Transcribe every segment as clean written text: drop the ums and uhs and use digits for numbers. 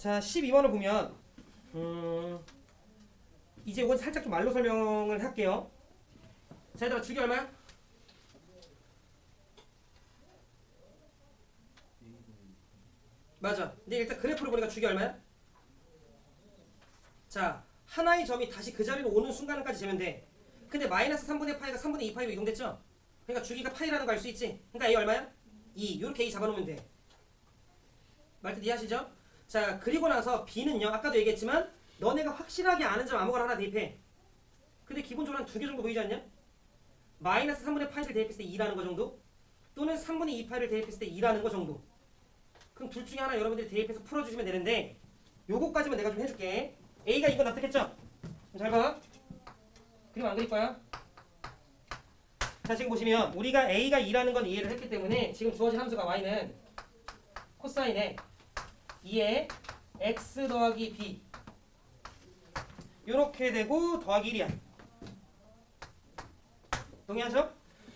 자, 12번을 보면 이제 이건 살짝 좀 말로 설명을 할게요. 자, 얘들아 주기 얼마야? 맞아. 근데 일단 그래프를 보니까 주기 얼마야? 자, 하나의 점이 다시 그 자리로 오는 순간까지 재면 돼. 근데 마이너스 3분의 파이가 3분의 2 파이로 이동됐죠? 그러니까 주기가 파이라는 거 알 수 있지? 그러니까 A 얼마야? 2. 요렇게 A 잡아놓으면 돼. 말뜻 이해하시죠? 자, 그리고 나서 B는요. 아까도 얘기했지만 너네가 확실하게 아는 점 아무거나 하나 대입해. 근데 기본적으로 한 두 개 정도 보이지 않냐? 마이너스 3분의 파이를 대입했을 때 2라는 거 정도? 또는 3분의 2 파이를 대입했을 때 2라는 거 정도. 그럼 둘 중에 하나 여러분들이 대입해서 풀어주시면 되는데 요거까지만 내가 좀 해줄게. A가 이거 납득했죠? 잘 봐. 그림 안 그릴 거야. 자, 지금 보시면 우리가 A가 2라는 건 이해를 했기 때문에 지금 주어진 함수가 Y는 코사인에 2에 X 더하기 B 요렇게 되고 더하기 1이야. 동의하죠?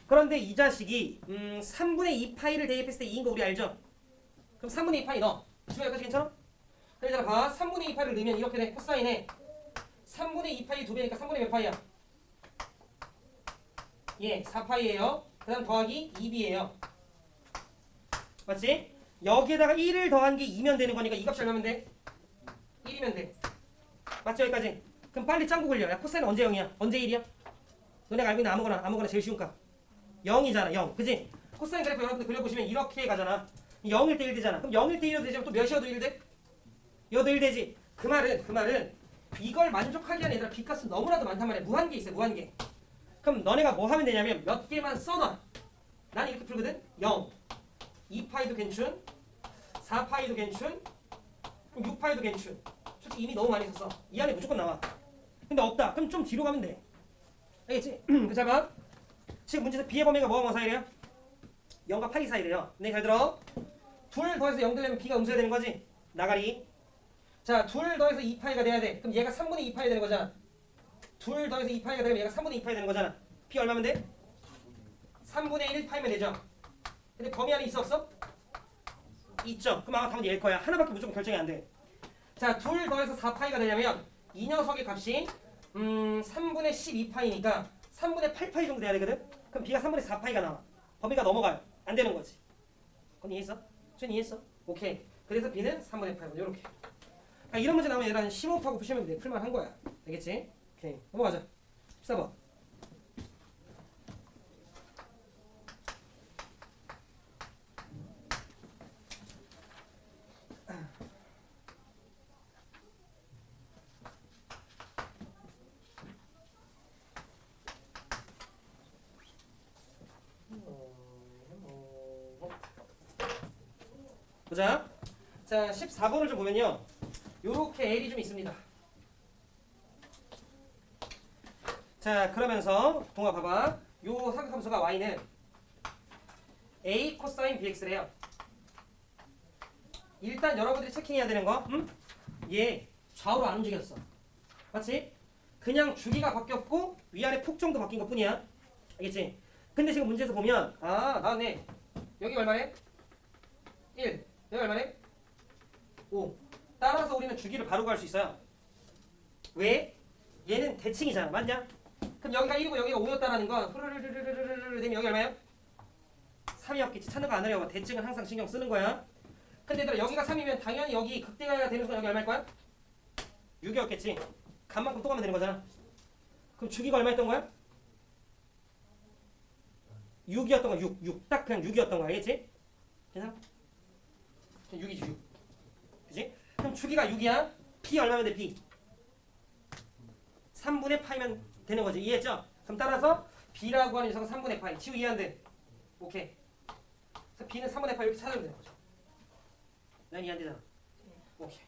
그런데 이 자식이 3분의 2 파이를 대입했을 때 2인 거 우리 알죠? 그럼 3분의 2 파이 넣어. 주가 여기까지 괜찮아? 그러니까 봐. 3분의 2 파이를 넣으면 이렇게 돼. 코사인에 3분의 2 파이 2배니까 3분의 몇 파이야? 예, 4파이예요. 그 다음 더하기 2b예요. 맞지? 여기에다가 1을 더한 게 2면 되는 거니까 이 값이 얼마면 돼? 1이면 돼. 맞죠? 여기까지? 그럼 빨리 짱구 굴려. 야, 코사인은 언제 0이야? 언제 1이야? 너네가 알고 있는 아무거나 제일 쉬운 값. 0이잖아, 0. 그지? 코사인 그래프 여러분들 그려보시면 이렇게 가잖아. 0일 때 1 되잖아. 그럼 0일 때 1이 되지만 또 몇이어도 1 돼? 여도 1 되지. 그 말은 이걸 만족하기 위한 얘들아 B값은 너무나도 많단 말이야. 무한계 있어, 무한계. 그럼 너네가 뭐 하면 되냐면 몇 개만 써놔. 난 이렇게 풀거든. 0, 2파이도 괜춘, 4파이도 괜춘, 6파이도 괜춘. 솔직히 이미 너무 많이 썼어. 이 안에 무조건 나와. 근데 없다. 그럼 좀 뒤로 가면 돼. 알겠지? 잘 봐. 지금 문제에서 B의 범위가 뭐와 뭐 사이래요? 0과 파이 사이래요. 네, 잘 들어. 둘 더해서 0 되려면 B가 음수가 되는 거지. 나가리. 자, 둘 더해서 2파이가 돼야 돼. 그럼 얘가 3분의 2파이 되는 거잖아. 둘 더해서 2파이가 되면 얘가 3분의 2파이 되는 거잖아. P 얼마면 돼? 3분의 1 파이면 되죠. 근데 범위 안에 있어 없어? 있죠. 그럼 아마 답은 얘일 거야. 하나밖에 무조건 결정이 안 돼. 자, 둘 더해서 4파이가 되려면 이 녀석의 값이 3분의 12파이니까 3분의 8파이 정도 돼야 되거든? 그럼 B가 3분의 4파이가 나와. 범위가 넘어가요. 안 되는 거지. 그건 이해했어? 준 이해했어? 오케이. 그래서 B는 3분의 8. 요렇게. 그러니까 이런 문제 나오면 얘랑 심호흡하고 푸시면 돼. 풀만 한 거야. 알겠지? 오케이. 넘어가자. 14번. 보자. 자, 14번을 좀 보면요. 요렇게 L이 좀 있습니다. 자, 그러면서 동아 봐봐. 요 사각함수가 Y는 A 코사인 BX래요. 일단 여러분들이 체킹해야 되는 거, 얘 좌우로 안 움직였어. 맞지? 그냥 주기가 바뀌었고 위아래 폭 정도 바뀐 것 뿐이야. 알겠지? 근데 지금 문제에서 보면 나네. 여기 얼마래? 1. 여기 얼마래? 5. 따라서 우리는 주기를 바로 구할 수 있어요. 왜? 얘는 대칭이잖아. 맞냐? 그럼 여기가 1이고 여기가 5였다라는 건 흐르르르르르르 되면 여기 얼마야? 3이었겠지. 찾는 거 안 어려워. 대칭은 항상 신경 쓰는 거야. 근데 얘들아 여기가 3이면 당연히 여기 극대가 되는 순간 여기 얼마일 거야? 6이었겠지. 값만큼 또 가면 되는 거잖아. 그럼 주기가 얼마였던 거야? 6이었던 거야. 6. 딱 그냥 6이었던 거야. 알겠지? 괜찮아? 6이지 6. 그치? 그럼 주기가 6이야. P 얼마면 돼? P 3분의 파이면 되는 거지. 이해했죠? 그럼 따라서 B라고 하는 녀석은 3분의 파이. 지우 이해 안 돼? 오케이. 그래서 B는 3분의 파이 이렇게 찾으면 되는 거죠. 난 이해 안 되잖아. 오케이.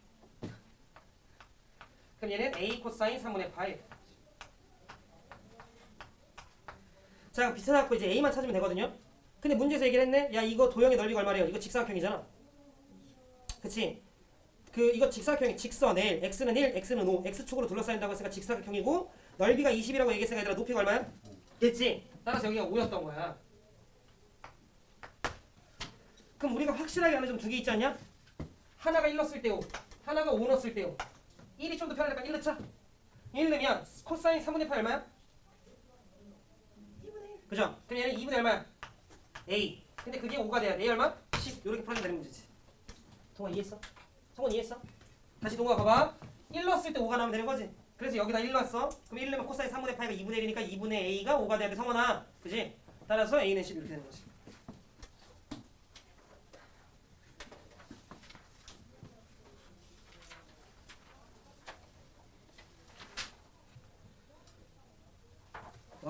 그럼 얘는 A 코사인 3분의 파이. 자, 그럼 B 찾아갖고 이제 A만 찾으면 되거든요. 근데 문제에서 얘기를 했네. 야, 이거 도형의 넓이가 얼마래요? 이거 직사각형이잖아. 그치? 이거 직사각형이 직선 L, X는 1, X는 5, X축으로 둘러싸인다고 했으니까 직사각형이고 넓이가 20이라고 얘기했으니까 얘들아 높이가 얼마야? 됐지? 따라서 여기가 5였던 거야. 그럼 우리가 확실하게 아는 점 두 개 있지 않냐? 하나가 1 넣었을 때 5, 하나가 5 넣었을 때요. 1이 좀 더 편하니까 1 넣자. 1 넣으면 코사인 3분의 8 얼마야? 2분의 1. 그죠? 그럼 얘는 2분의 얼마야? A. 근데 그게 5가 돼야 돼. A 얼마? 10. 이렇게 풀어주면 되는 문제지. 동아 이해했어? 성원 이해했어? 다시 동아 봐봐. 1 넣었을 때 5가 나오면 되는 거지. 그래서 여기다 1 넣었어. 그럼 1 넣으면 코사인 3분의 8가 2분의 1이니까 2분의 A가 5가 돼야 돼. 성원아. 그지? 따라서 A는 10 이렇게 되는 거지.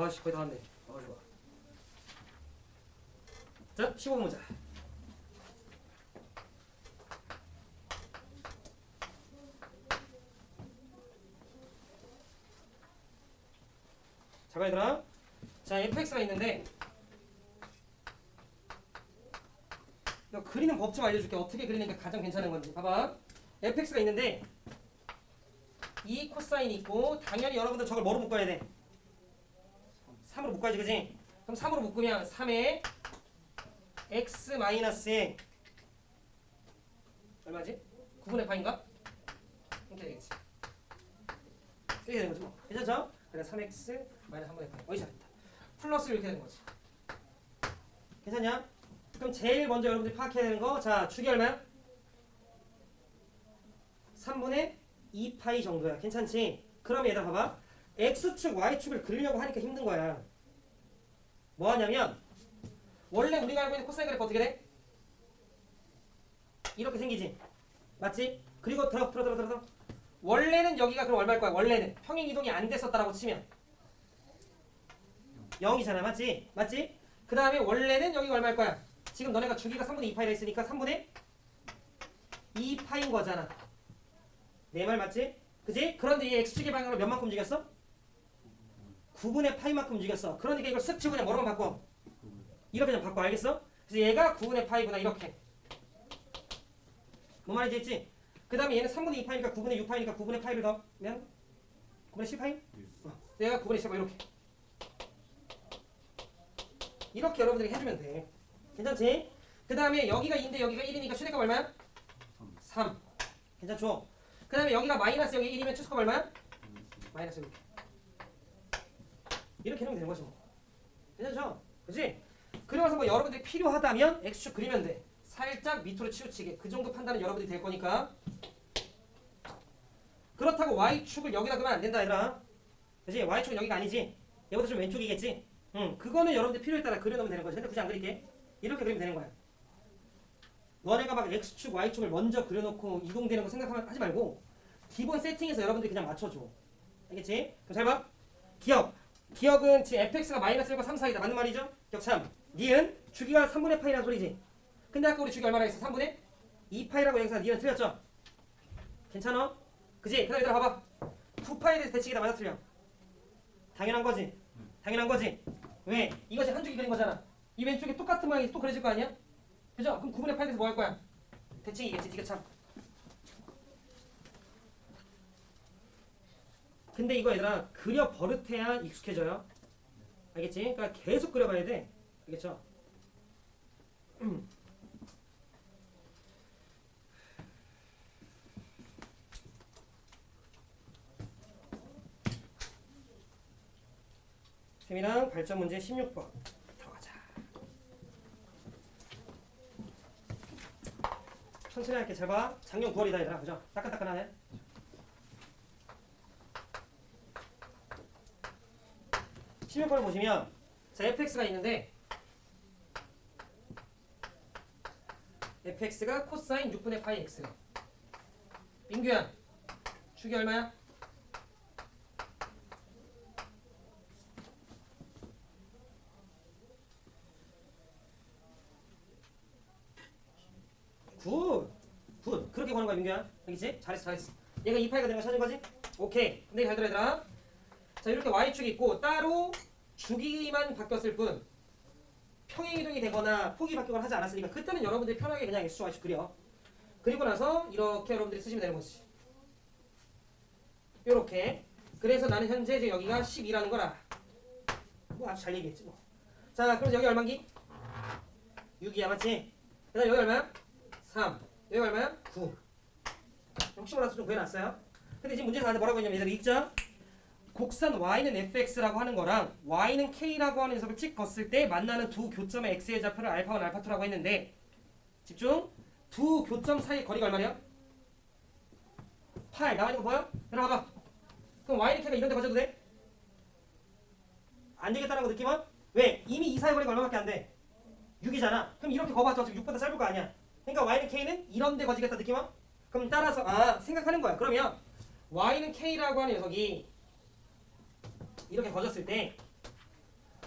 아씨 거의 다 왔네. 아 좋아. 자 15번 보자. 자 얘들아. 자 fx가 있는데 너 그리는 법 좀 알려줄게. 어떻게 그리는 게 가장 괜찮은 건지. 봐봐. fx가 있는데 이 코사인이 있고 당연히 여러분들 저걸 뭐로 묶어야 돼? 3으로 묶어야지 그지? 그럼 3으로 묶으면 3에 x 마이너스에 얼마지? 9분의 파인가? 이렇게 되겠지. 이렇게 되는 거지 뭐. 괜찮죠? 그래서 3x 마이너스 3분의 파이. 어이 잘했다. 플러스 이렇게 되는 거지. 괜찮냐? 그럼 제일 먼저 여러분들이 파악해야 되는 거. 자 축이 얼마야? 3분의 2파이 정도야. 괜찮지? 그럼 얘들아 봐봐. x축, y축을 그리려고 하니까 힘든 거야. 뭐 하냐면 원래 우리가 알고 있는 코사인 그래프 어떻게 돼? 이렇게 생기지. 맞지? 그리고 들어. 원래는 여기가 그럼 얼마일 거야? 원래는 평행 이동이 안 됐었다라고 치면 0이잖아. 맞지? 맞지? 그 다음에 원래는 여기가 얼마일 거야? 지금 너네가 주기가 3분의 2파이라 했으니까 3분의 2파인 거잖아. 내 말 맞지? 그지? 그런데 이 x축의 방향으로 몇 만큼 움직였어? 9분의 파이만큼 움직였어. 그러니까 이걸 쓱 치고 그냥 뭐로만 바꿔? 이렇게 좀 바꿔. 알겠어? 그래서 얘가 9분의 파이구나. 이렇게. 뭔 말인지 했지? 그 다음에 얘는 3분의 2파이니까 9분의 6파이니까 9분의 파이를 더하면 9분의 10파이? 얘가 9분의 10파이 이렇게. 이렇게 여러분들이 해주면 돼. 괜찮지? 그 다음에 여기가 2인데 여기가 1이니까 최대값 얼마야? 3. 괜찮죠? 그 다음에 여기가 마이너스 여기 1이면 최소값 얼마야? 마이너스 6. 이렇게 해놓으면 되는 거지 뭐. 괜찮죠? 그치? 그리고서 뭐 여러분들이 필요하다면 x축 그리면 돼. 살짝 밑으로 치우치게. 그 정도 판단은 여러분들이 될 거니까. 그렇다고 y축을 여기다 그러면 안 된다 얘들아. 그치? y축은 여기가 아니지. 얘보다 좀 왼쪽이겠지? 그거는 여러분들 필요에 따라 그려놓으면 되는 거지. 근데 굳이 안 그릴게. 이렇게 그리면 되는 거야. 너네가 막 x축, y축을 먼저 그려놓고 이동되는 거 생각하지 말고 기본 세팅에서 여러분들이 그냥 맞춰줘. 알겠지? 그럼 잘 봐. 기억은 지금 fx가 마이너스 1과 3 사이다. 맞는 말이죠? 기억 참. 니은 주기가 3분의 파이라는 소리지. 근데 아까 우리 주기 얼마나 했어? 3분의 2파이라고 여기서 니은 틀렸죠? 괜찮아? 그지? 그 다음에 얘들아 봐봐. 9파이에 대해서 대칭이다. 맞아 틀려? 당연한 거지. 당연한 거지. 왜? 이것이 한 줄기 그린 거잖아. 이 왼쪽에 똑같은 모양이 또 그려질 거 아니야? 그죠? 그럼 9분의 8에 대해서 뭐 할 거야? 대칭이겠지. 니가 참. 근데 이거 얘들아 그려 버릇해야 익숙해져요. 알겠지? 그러니까 계속 그려봐야 돼. 알겠죠? 셈이랑 발전 문제 16번 들어가자. 천천히 할게. 잘 봐. 작년 9월이다 얘들아. 그죠? 따끈따끈하네. 시면권을 보시면 자 fx가 있는데 fx가 코사인 6분의 파이 x. 민규야 축이 얼마야? 굿! 그렇게 보는 거야 민규야. 알겠지? 잘했어. 얘가 2파이가 되는 거 찾은 거지? 오케이. 근데 잘 들어 얘들아. 자 이렇게 y축이 있고 따로 주기만 바뀌었을 뿐 평행 이동이 되거나 폭이 바뀌거나 하지 않았으니까 그때는 여러분들이 편하게 그냥 x축 y축 그려. 그리고 나서 이렇게 여러분들이 쓰시면 되는 거지. 요렇게. 그래서 나는 현재 이제 여기가 12라는 걸 알아. 뭐 아주 잘 얘기했지 뭐. 자 그럼 여기 얼마인기? 6이야 맞지? 그 다음 여기 얼마야? 3. 여기 얼마야? 9. 혹시 몰라서 좀 구해놨어요. 근데 지금 문제에서 나한테 뭐라고 했냐면 얘들아 읽자. 곡선 y는 fx라고 하는 거랑 y는 k라고 하는 녀석을 찍었을 때 만나는 두 교점의 x의 좌표를 알파1, 알파2라고 했는데 집중. 두 교점 사이의 거리가 얼마냐? 8. 나와 있는 거 보여? 들어가봐. 그럼 y는 k가 이런 데 가져도 돼? 안 되겠다는 거 느낌은? 왜? 이미 이 사이 거리가 얼마밖에 안 돼? 6이잖아. 그럼 이렇게 거봐서 어차피 6보다 짧을 거 아니야. 그러니까 y는 k는 이런 데 거지겠다 느낌은? 그럼 따라서 생각하는 거야. 그러면 y는 k라고 하는 녀석이 이렇게 거졌을 때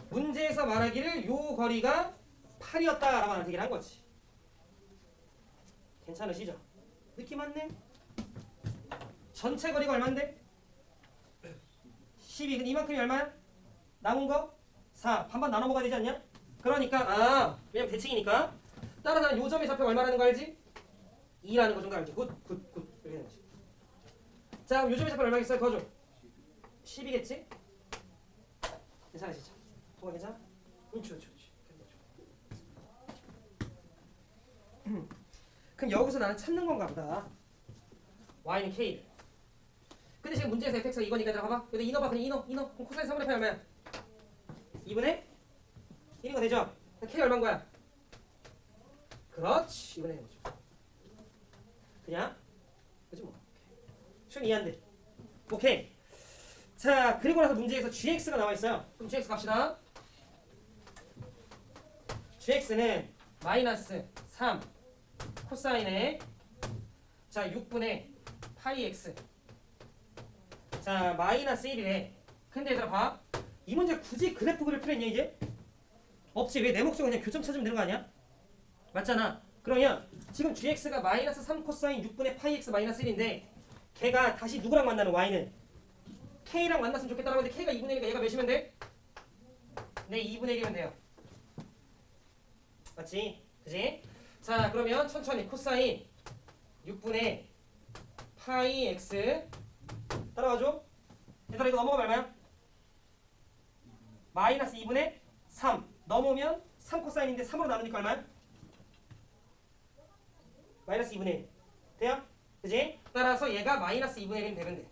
문제에서 말하기를 요 거리가 8이었다라고 하는 얘기를 한 거지. 괜찮으시죠? 느낌 왔네? 전체 거리가 얼만데? 12. 근데 이만큼이 얼마야? 남은 거? 4. 반반 나눠 먹어야 되지 않냐? 그러니까 왜냐면 대칭이니까 따라서 요 점의 좌표가 얼마라는 거 알지? 2라는 거 정도 알지? 굿 이렇게 되는 거지. 자 그럼 요 점의 좌표 얼마겠어요? 그거 줘. 10이겠지? 괜찮으시죠? 통화 괜찮아? 좋지. 그럼 여기서 나는 찾는 건가 보다. y는 k. 근데 지금 문제에서 fx가 이거니까 들어가봐. 근데 인어 봐. 그냥 인어. 그럼 코사인 3분의 8 얼마야? 2분의 1인 거 되죠? 그럼 k 얼마인 거야? 그렇지. 2분의 1이죠. 그냥 그지 뭐. 좀 이해한대. 오케이. 자 그리고 나서 문제에서 gx가 나와 있어요. 그럼 gx 갑시다. gx는 마이너스 3 코사인의 자 6분의 파이 x 자 마이너스 1이래. 근데 얘들아 봐. 이 문제 굳이 그래프 그릴 필요 있냐 이제? 없지. 왜 내 목적은 그냥 교점 찾으면 되는 거 아니야? 맞잖아. 그러면 지금 gx가 마이너스 3 코사인 6분의 파이 x 마이너스 1인데 걔가 다시 누구랑 만나는 y는? k랑 만났으면 좋겠다라고 하는데 k가 2분의 1이니까 얘가 몇이면 돼? 네 2분의 1이면 돼요. 맞지? 그지? 자 그러면 천천히 코사인 6분의 파이 x 따라와줘. 얘들아 이거 넘어가면 얼마야? 마이너스 2분의 3 넘으면 3 코사인인데 3으로 나누니까 얼마야? 마이너스 2분의 1 돼요? 그지? 따라서 얘가 마이너스 2분의 1이 되면 돼.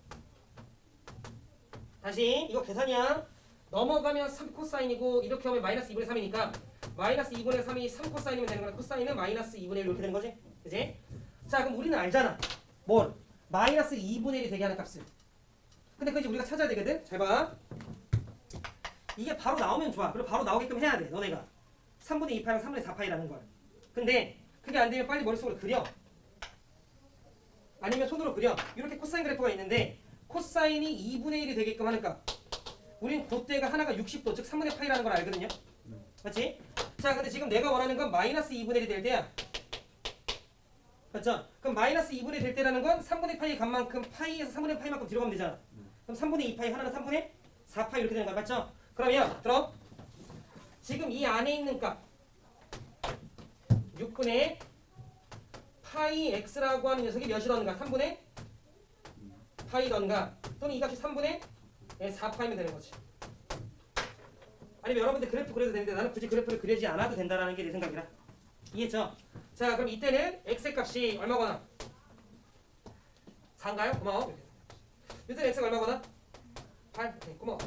다시 이거 계산이야. 넘어가면 3 코사인이고 이렇게 하면 마이너스 2분의 3이니까 마이너스 2분의 3이 3 코사인이면 되는 거야. 코사인은 마이너스 2분의 1 이렇게 되는 거지. 그지? 자 그럼 우리는 알잖아. 뭘? 마이너스 2분의 1이 되게 하는 값을. 근데 그거 이제 우리가 찾아야 되거든. 잘 봐. 이게 바로 나오면 좋아. 그리고 바로 나오게끔 해야 돼. 너네가 3분의 2파이랑 3분의 4파이라는 걸. 근데 그게 안 되면 빨리 머릿속으로 그려. 아니면 손으로 그려. 이렇게 코사인 그래프가 있는데 코사인이 2분의 1이 되게끔 하는 값. 우린 그때가 하나가 60도 즉 3분의 파이라는 걸 알거든요. 맞지? 자 근데 지금 내가 원하는 건 마이너스 2분의 1이 될 때야. 맞죠? 그럼 마이너스 2분의 1이 될 때라는 건 3분의 파이 값만큼 파이에서 3분의 파이만큼 뒤로 가면 되잖아. 그럼 3분의 2파이 하나는 3분의 4파이 이렇게 되는 거야. 맞죠? 그러면 들어. 지금 이 안에 있는 값 6분의 파이 x라고 하는 녀석이 몇이던가? 3분의 파이던가 또는 이 값이 3분의 4파이면 되는 거지. 아니면 여러분들 그래프 그려도 되는데 나는 굳이 그래프를 그리지 않아도 된다는 게 내 생각이라. 이해했죠? 자 그럼 이때는 x의 값이 얼마거나 4인가요? 고마워. 이때는 x가 얼마거나 8. 오케이 고마워.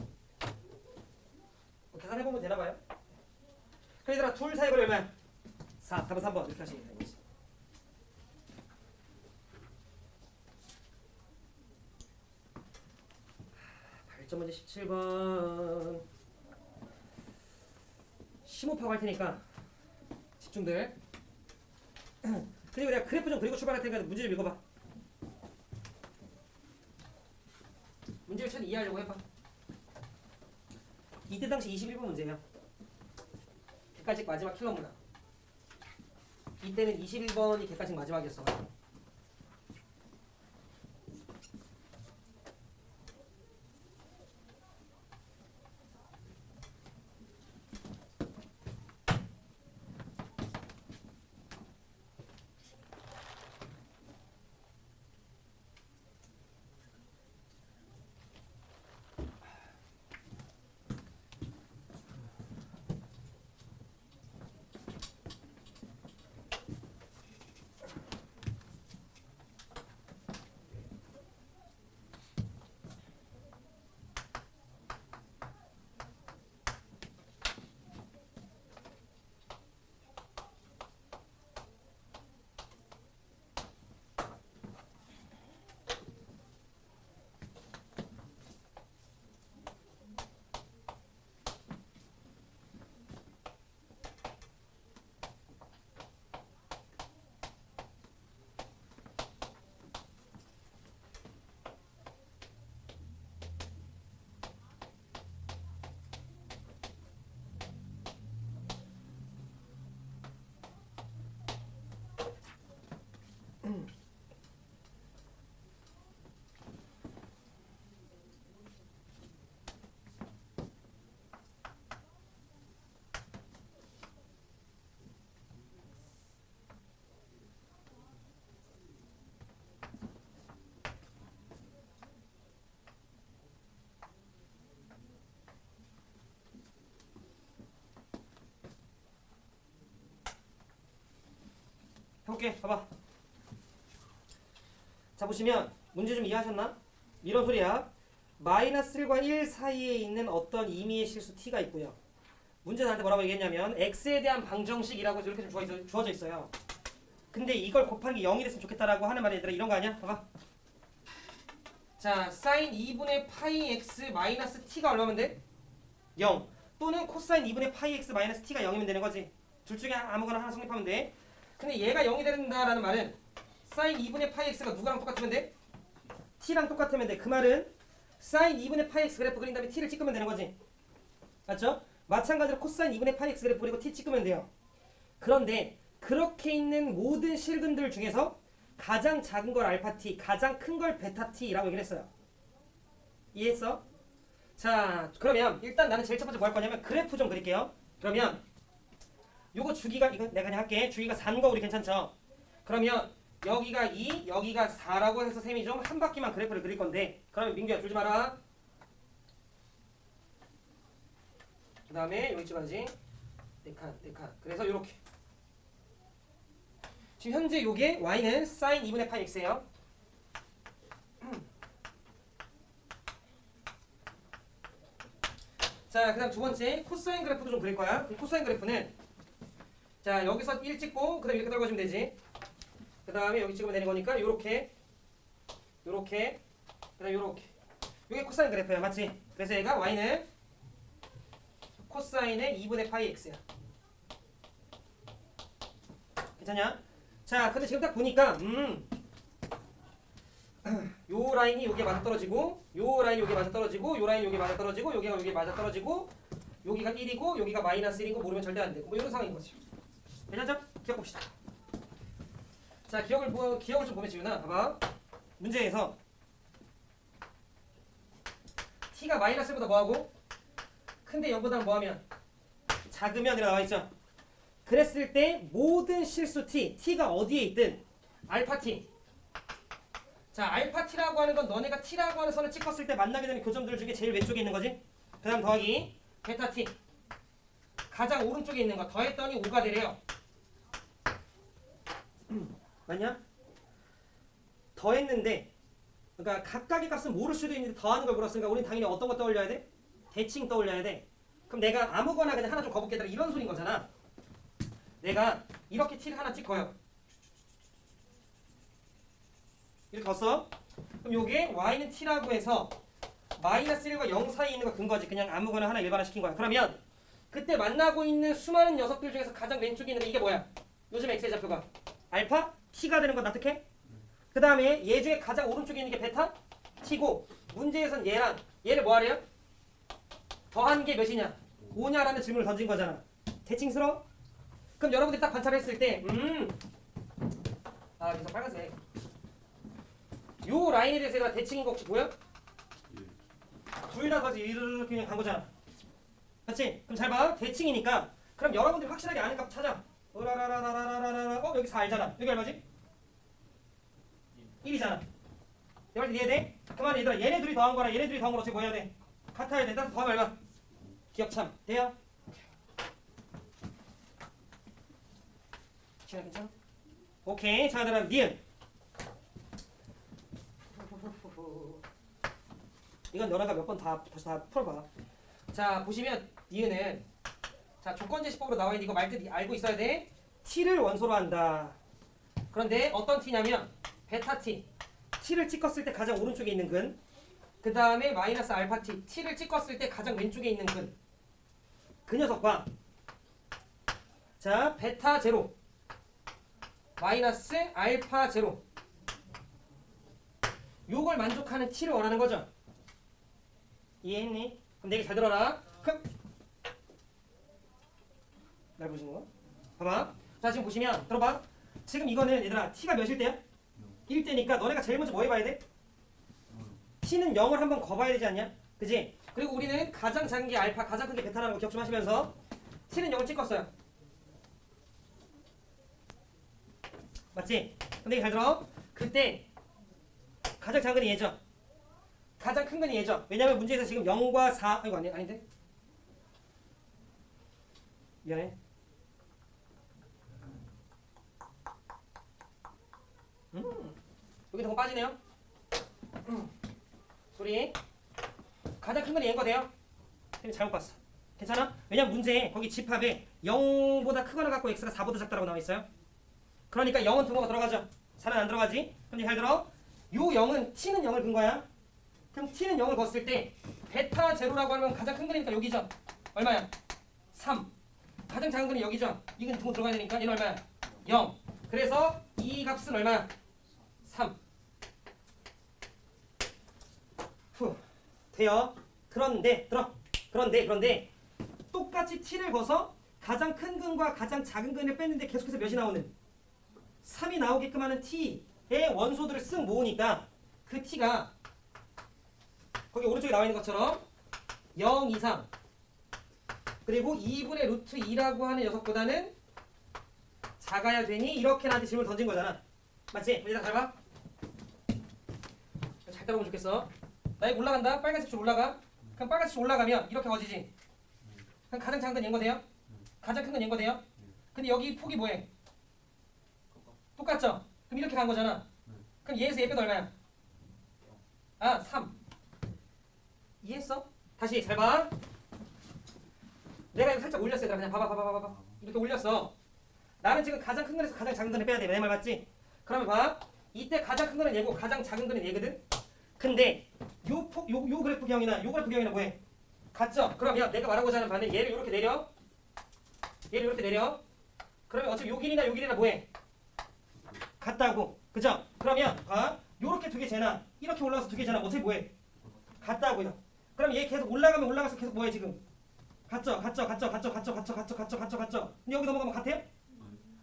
계산해보면 되나봐요. 그럼 얘들아 둘 사이 거리 얼마야? 4. 답은 3번 이렇게 하시면 되는 거지. 발전 문제 17번 심호흡하고 할 테니까 집중들. 그리고 내가 그래프 좀 그리고 출발할 테니까 문제 좀 읽어봐. 문제를 잘 이해하려고 해봐. 이때 당시 21번 문제예요. 객관식 마지막 킬러 문항. 이때는 21번이 객관식 마지막이었어. 해볼게. 봐봐. 자 보시면 문제 좀 이해하셨나? 이런 소리야. 마이너스 1과 1 사이에 있는 어떤 임의의 실수 t가 있고요. 문제 나한테 뭐라고 얘기했냐면 x에 대한 방정식이라고 해서 이렇게 좀 주어져 있어요. 근데 이걸 곱한 게 0이 됐으면 좋겠다라고 하는 말이 얘들아 이런 거 아니야? 봐봐. 자 사인 2분의 파이 x 마이너스 t가 얼마면 돼? 0 또는 코사인 2분의 파이 x 마이너스 t가 0이면 되는 거지. 둘 중에 아무거나 하나 성립하면 돼. 근데 얘가 0이 된다라는 말은 사인 2분의 파이 x가 누구랑 똑같으면 돼? t랑 똑같으면 돼. 그 말은 사인 2분의 파이 x 그래프 그린 다음에 t를 찍으면 되는 거지. 맞죠? 마찬가지로 코사인 2분의 파이 x 그래프 그리고 t 찍으면 돼요. 그런데 그렇게 있는 모든 실근들 중에서 가장 작은 걸 알파 t, 가장 큰 걸 베타 t라고 얘기를 했어요. 이해했어? 자, 그러면 일단 나는 제일 첫 번째 뭐 할 거냐면 그래프 좀 그릴게요. 그러면 요거 주기가 이거 내가 그냥 할게. 주기가 4인 거 우리 괜찮죠? 그러면 여기가 2, 여기가 4라고 해서 쌤이 좀 한 바퀴만 그래프를 그릴 건데 그러면 민규야 줄지 마라. 그 다음에 여기 찍어야지. 4칸, 4칸. 그래서 요렇게. 지금 현재 요게 y는 sin 2분의 파이 x예요. 자, 그 다음 두 번째 코사인 그래프도 좀 그릴 거야. 코사인 그래프는 자 여기서 1 찍고 그 다음에 이렇게 떨궈주면 되지. 그 다음에 여기 찍으면 되는 거니까 요렇게 요렇게 그 다음에 요렇게 요게 코사인 그래프야. 맞지? 그래서 얘가 y는 코사인의 2분의 파이 x야. 괜찮냐? 자, 근데 지금 딱 보니까 요 라인이 여기에 맞아떨어지고 요 라인이 여기에 맞아떨어지고 요 라인이 여기에 맞아떨어지고 여기가 여기에 맞아떨어지고 여기가 1이고 여기가 마이너스 1이고 모르면 절대 안 되고 뭐 이런 상황인 거지. 괜찮죠? 기억 봅시다. 자, 기억을 좀 보면 지훈아 봐봐. 문제에서 t가 마이너스 1보다 뭐하고 큰데 0보다는 뭐하면 작으면 이라 나와있죠. 그랬을 때 모든 실수 t가 어디에 있든 알파 t. 자, 알파 t라고 하는 건 너네가 t라고 하는 선을 찍었을 때 만나게 되는 교점들 중에 제일 왼쪽에 있는 거지. 그 다음 더하기 베타 t. 가장 오른쪽에 있는 거 더했더니 5가 되래요. 맞냐? 더했는데 그러니까 각각의 값은 모를 수도 있는데 더하는 걸 물었으니까 우린 당연히 어떤 거 떠올려야 돼? 대칭 떠올려야 돼. 그럼 내가 아무거나 그냥 하나 좀 거볼게. 이런 소리인 거잖아. 내가 이렇게 t를 하나 찍어요. 이렇게 걷어. 그럼 요게 y는 t라고 해서 마이너스 1과 0 사이에 있는 거 근 거지. 그냥 아무거나 하나 일반화 시킨 거야. 그러면 그때 만나고 있는 수많은 녀석들 중에서 가장 왼쪽에 있는 게 이게 뭐야? 요즘 x의 좌표가 알파 t가 되는 건 납득해? 그 다음에 얘 중에 가장 오른쪽에 있는 게 베타 t고 문제에선 얘랑 얘를 뭐 하래요? 더한 게 몇이냐? 5냐라는 질문을 던진 거잖아. 대칭스러워? 그럼 여러분들이 딱 관찰했을 때 아, 그래서 빨간색 요 라인에 대해서 얘가 대칭인 거 혹시 보여? 둘 다 같이 이렇게 그냥 간 거잖아. 맞지? 그럼 잘 봐. 대칭이니까 그럼 여러분들이 확실하게 아는 값 찾아. 어라라라라라라라. 여기 4 알잖아. 여기 얼마지? 1이잖아. 내가 볼때 이해돼? 그만 얘들아 얘네 둘이 더한 거랑 얘네 둘이 더한 거 어떻게 뭐 해야 돼? 같아야 돼. 따라서 더하면 얼마? 기억 참. 돼요? 시간 괜찮아? 오케이. 자, 그다음 니은. 이건 너네가 몇 번 다시 다 풀어봐. 자, 보시면 니은은 자 조건제시법으로 나와 있는 이거 말뜻 알고 있어야 돼. t를 원소로 한다. 그런데 어떤 t냐면 베타 t. t를 찍었을 때 가장 오른쪽에 있는 근. 그 다음에 마이너스 알파 t. t를 찍었을 때 가장 왼쪽에 있는 근. 그 녀석과 자 베타 제로 마이너스 알파 제로 요걸 만족하는 t를 원하는 거죠. 이해했니? 그럼 내게 잘 들어라. 날 보시는 거? 봐봐. 자, 지금 보시면 들어봐. 지금 이거는 얘들아 t가 몇일 때야? 1대니까 너네가 제일 먼저 뭐 해봐야 돼? t는 0을 한번 거봐야 되지 않냐? 그지? 그리고 우리는 가장 작은 게 알파, 가장 큰 게 베타라는 거 기억 좀 하시면서 t는 0을 찍었어요. 맞지? 근데 잘 들어. 그때 가장 작은 건 얘죠. 가장 큰 건 얘죠. 왜냐면 문제에서 지금 0과 4 이거 아닌데? 미안해. 여기 더 빠지네요. 소리. 가장 큰 건 얘인 거 돼요? 잘못 봤어. 괜찮아? 왜냐면 문제에 거기 집합에 0보다 크거나 같고 x가 4보다 작다라고 나와 있어요. 그러니까 0은 등호가 들어가죠. 4는 안 들어가지. 그럼 잘 들어. 요 0은 t는 0을 근 거야. 그럼 t는 0을 걷을 때 베타 제로라고 하면 가장 큰 거니까 여기죠. 얼마야? 3. 가장 작은 거는 여기죠. 이건 등호 들어가야 되니까 얘는 얼마야? 0. 그래서 이 값은 얼마야? 3. 후. 돼요. 그런데 똑같이 t를 거서 가장 큰 근과 가장 작은 근을 뺐는데 계속해서 몇이 나오는? 3이 나오게끔 하는 t의 원소들을 쓱 모으니까 그 t가 거기 오른쪽에 나와 있는 것처럼 0 이상 그리고 2분의 루트 2라고 하는 녀석보다는 작아야 되니 이렇게 나한테 질문을 던진 거잖아. 맞지? 일단 잘 봐. 잘 따라오면 좋겠어. 나 이거 올라간다. 빨간색 줄 올라가. 그럼 빨간색 줄 올라가면 이렇게 거지지. 그럼 가장 작은 건 얘인 거 돼요? 가장 큰 건 얘인 거 돼요? 근데 여기 폭이 뭐해? 똑같죠? 그럼 이렇게 간 거잖아. 그럼 얘에서 얘 빼도 얼마야? 아, 3. 이해했어? 다시 잘 봐. 내가 이거 살짝 올렸어. 얘들아. 그냥 봐봐. 이렇게 올렸어. 나는 지금 가장 큰 거에서 가장 작은 거는 빼야 돼. 내 말 맞지? 그러면 봐. 이때 가장 큰 거는 얘고 가장 작은 거는 얘거든? 근데 요 그래프형이나 요 그래프형이나 뭐해? 같죠? 그러면 내가 말하고자 하는 바는 얘를 이렇게 내려. 얘를 이렇게 내려. 그러면 어차피 요 길이나 뭐해? 같다고. 그죠? 그러면 봐. 요렇게 두 개 재나 이렇게 올라가서 두 개 재나 어차피 뭐해? 같다고요. 그럼 얘 계속 올라가서 계속 뭐해 지금? 같죠? 근데 여기 넘어가면 같아요?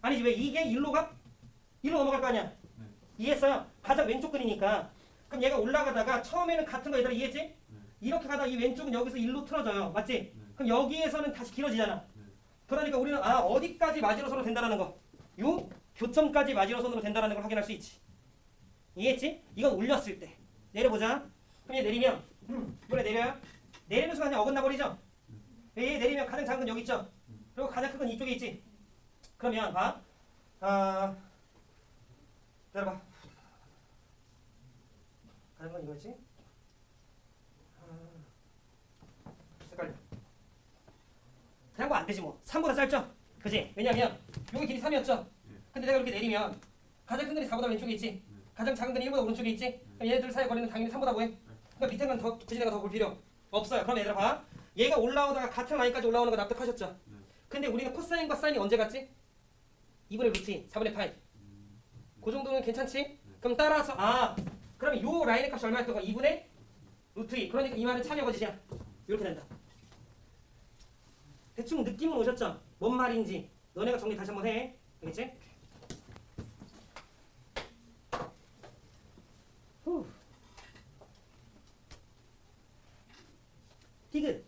아니지 왜 이게 일로 가? 일로 넘어갈 거 아니야? 이해했어요? 가장 왼쪽 근이니까. 그럼 얘가 올라가다가 처음에는 같은 거 얘들아 이해했지? 이렇게 가다가 이 왼쪽은 여기서 일로 틀어져요. 맞지? 그럼 여기에서는 다시 길어지잖아. 그러니까 우리는 어디까지 마지노선으로 된다는 거. 요 교점까지 마지노선으로 된다는 걸 확인할 수 있지. 이해했지? 이건 올렸을 때. 내려보자. 그럼 얘 내리면 이번에 내려요. 내리는 순간 그냥 어긋나 버리죠? 얘 내리면 가장 작은 건 여기 있죠? 그리고 가장 큰 건 이쪽에 있지? 그러면 봐. 기다려봐. 가장 건 이거지? 헷갈려. 그냥 뭐 안 되지 뭐. 3보다 짧죠? 그지? 왜냐면 여기 길이 3이었죠? 근데 내가 이렇게 내리면 가장 큰 근이 4보다 왼쪽에 있지? 가장 작은 근이 1보다 오른쪽에 있지? 그럼 얘네들 사이 거리는 당연히 3보다 뭐해? 그러니까 밑에 건 더 굳이 내가 더 볼 필요 없어요. 그럼 얘들아 봐. 얘가 올라오다가 같은 라인까지 올라오는 거 납득하셨죠? 근데 우리는 코사인과 사인이 언제 같지? 2분의 루트 2, 4분의 파이. 그 정도는 괜찮지? 그럼 따라서 그러면 요 라인의 값이 얼마였던 거야? 2분의 루트 2. 그러니까 이 말은 참여 거짓이야. 이렇게 된다. 대충 느낌은 오셨죠? 뭔 말인지 너네가 정리 다시 한번 해. 알겠지? 후. 디귿.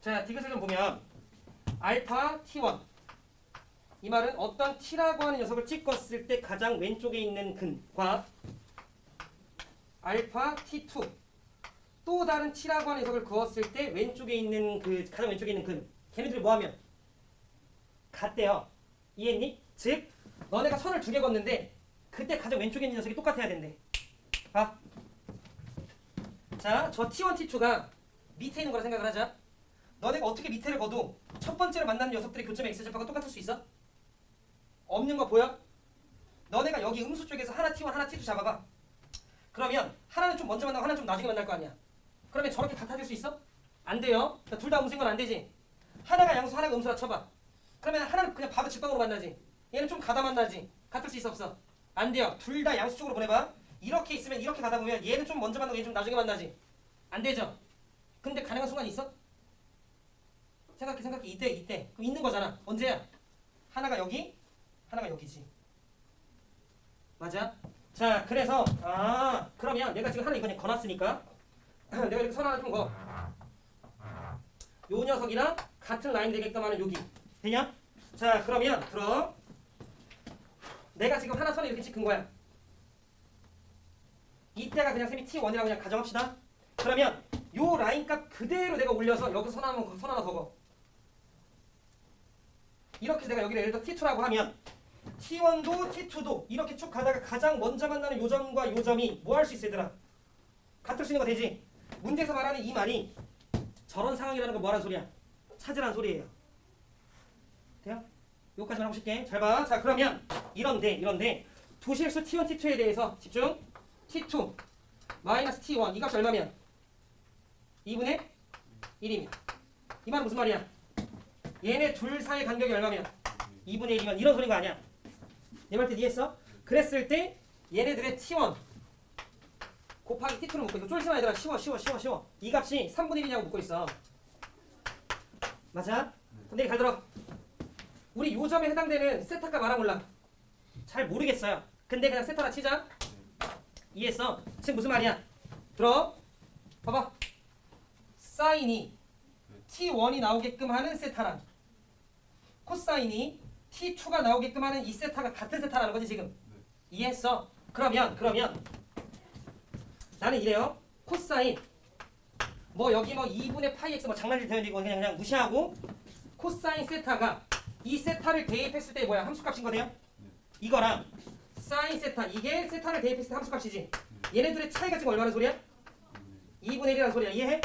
자, 디귿을 좀 보면 알파 t1 이 말은 어떤 t라고 하는 녀석을 찍었을 때 가장 왼쪽에 있는 근과 알파 t2 또 다른 t라고 하는 녀석을 그었을 때 왼쪽에 있는 가장 왼쪽에 있는 근 걔네들이 뭐하면 같대요. 이해했니? 즉 너네가 선을 두 개 걷는데 그때 가장 왼쪽에 있는 녀석이 똑같아야 된대. 봐. 자, 저 t1, t2가 밑에 있는 거라 생각을 하자. 너네가 어떻게 밑에를 거도 첫 번째로 만나는 녀석들의 교점의 x절파가 똑같을 수 있어? 없는 거 보여? 너네가 여기 음수 쪽에서 하나 t1 하나 t2 잡아봐. 그러면 하나는 좀 먼저 만나고 하나는 좀 나중에 만날 거 아니야. 그러면 저렇게 같아질 수 있어? 안 돼요. 둘 다 음수인 건 안 되지. 하나가 양수 하나가 음수라 쳐봐. 그러면 하나는 그냥 바로 직방으로 만나지. 얘는 좀 가다 만나지. 같을 수 있어 없어? 안 돼요. 둘 다 양수 쪽으로 보내봐. 이렇게 있으면 이렇게 가다 보면 얘는 좀 먼저 만나고 얘는 좀 나중에 만나지. 안 되죠? 근데 가능한 순간 있어? 생각해. 이때. 그럼 있는 거잖아. 언제야? 하나가 여기, 하나가 여기지. 맞아? 자, 그래서 그러면 내가 지금 하나 이번에 거놨으니까 내가 이렇게 선 하나 좀 거. 요 녀석이랑 같은 라인 되게끔 하는 여기. 되냐? 자, 그러면 들어. 내가 지금 하나 선을 이렇게 찍은 거야. 이때가 그냥 셈이 T1이라고 그냥 가정합시다. 그러면 요 라인 값 그대로 내가 올려서 여기서 선 하나 더 거. 이렇게 내가 여기를 예를 들어 T2라고 하면 T1도 T2도 이렇게 쭉 가다가 가장 먼저 만나는 요점과 요점이 뭐 할 수 있어 얘들아? 같을 수 있는 거 되지? 문제에서 말하는 이 말이 저런 상황이라는 건 뭐라는 소리야? 찾으라는 소리예요. 돼요? 요거까지만 하고 싶게. 잘 봐. 자 그러면 이런데 도시획수 T1, T2에 대해서 집중. T2 마이너스 T1 이 값이 얼마면? 2분의 1이면. 이 말은 무슨 말이야? 얘네 둘 사이 간격이 얼마면? 2분의 1이면 이런 소린 거 아니야? 내 말 때 이해했어? 그랬을 때 얘네들의 T1 곱하기 T2를 묻고 있어. 쫄지마 얘들아. 쉬워. 이 값이 3분의 1이냐고 묻고 있어. 맞아? 근데 잘 들어. 우리 요점에 해당되는 세타값 알아 몰라? 잘 모르겠어요. 근데 그냥 세타라 치자. 이해했어? 지금 무슨 말이야? 들어. 봐봐. 사인이 T1이 나오게끔 하는 세타랑 코사인이 T2가 나오게끔 하는 이 세타가 같은 세타라는 거지 지금. 이해했어? 그러면 나는 이래요. 코사인 뭐 여기 뭐 2분의 파이 x 뭐 장난질 되는 이거 그냥 무시하고 코사인 세타가 이 세타를 대입했을 때 뭐야? 함수값인 거네요? 이거랑 사인 세타 이게 세타를 대입했을 때 함수값이지. 얘네들의 차이가 지금 얼마나 소리야? 2분의 1이라는 소리야. 이해해?